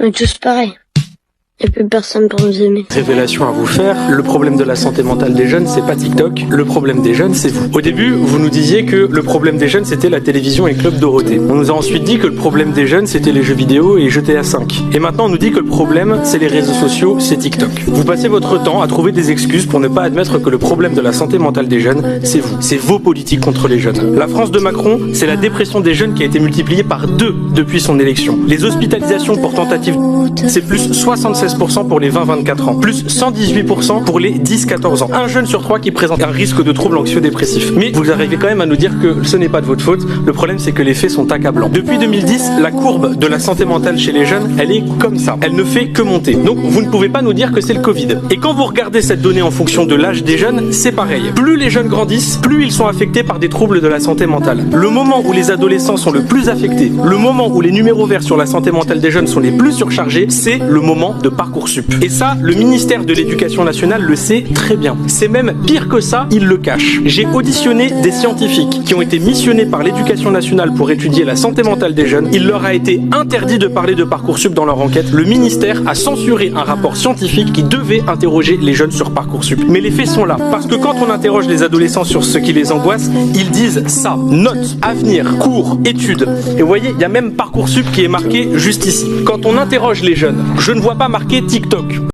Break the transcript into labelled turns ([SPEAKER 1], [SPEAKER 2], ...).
[SPEAKER 1] On est tous pareils. Il n'y a plus personne pour nous aimer.
[SPEAKER 2] Révélation à vous faire, le problème de la santé mentale des jeunes, c'est pas TikTok, le problème des jeunes, c'est vous. Au début, vous nous disiez que le problème des jeunes, c'était la télévision et Club Dorothée. On nous a ensuite dit que le problème des jeunes, c'était les jeux vidéo et GTA 5. Et maintenant, on nous dit que le problème, c'est les réseaux sociaux, c'est TikTok. Vous passez votre temps à trouver des excuses pour ne pas admettre que le problème de la santé mentale des jeunes, c'est vous. C'est vos politiques contre les jeunes. La France de Macron, c'est la dépression des jeunes qui a été multipliée par 2 depuis son élection. Les hospitalisations pour tentative, c'est plus 76% pour les 20-24 ans, plus 118% pour les 10-14 ans. Un jeune sur 3 qui présente un risque de troubles anxieux-dépressifs. Mais vous arrivez quand même à nous dire que ce n'est pas de votre faute, le problème c'est que les faits sont accablants. Depuis 2010, la courbe de la santé mentale chez les jeunes, elle est comme ça. Elle ne fait que monter. Donc vous ne pouvez pas nous dire que c'est le Covid. Et quand vous regardez cette donnée en fonction de l'âge des jeunes, c'est pareil. Plus les jeunes grandissent, plus ils sont affectés par des troubles de la santé mentale. Le moment où les adolescents sont le plus affectés, le moment où les numéros verts sur la santé mentale des jeunes sont les plus surchargés, c'est le moment de Parcoursup. Et ça, le ministère de l'Éducation nationale le sait très bien. C'est même pire que ça, il le cache. J'ai auditionné des scientifiques qui ont été missionnés par l'Éducation nationale pour étudier la santé mentale des jeunes. Il leur a été interdit de parler de Parcoursup dans leur enquête. Le ministère a censuré un rapport scientifique qui devait interroger les jeunes sur Parcoursup. Mais les faits sont là. Parce que quand on interroge les adolescents sur ce qui les angoisse, ils disent ça. Notes, avenir, cours, études. Et vous voyez, il y a même Parcoursup qui est marqué juste ici. Quand on interroge les jeunes, je ne vois pas marqué TikTok.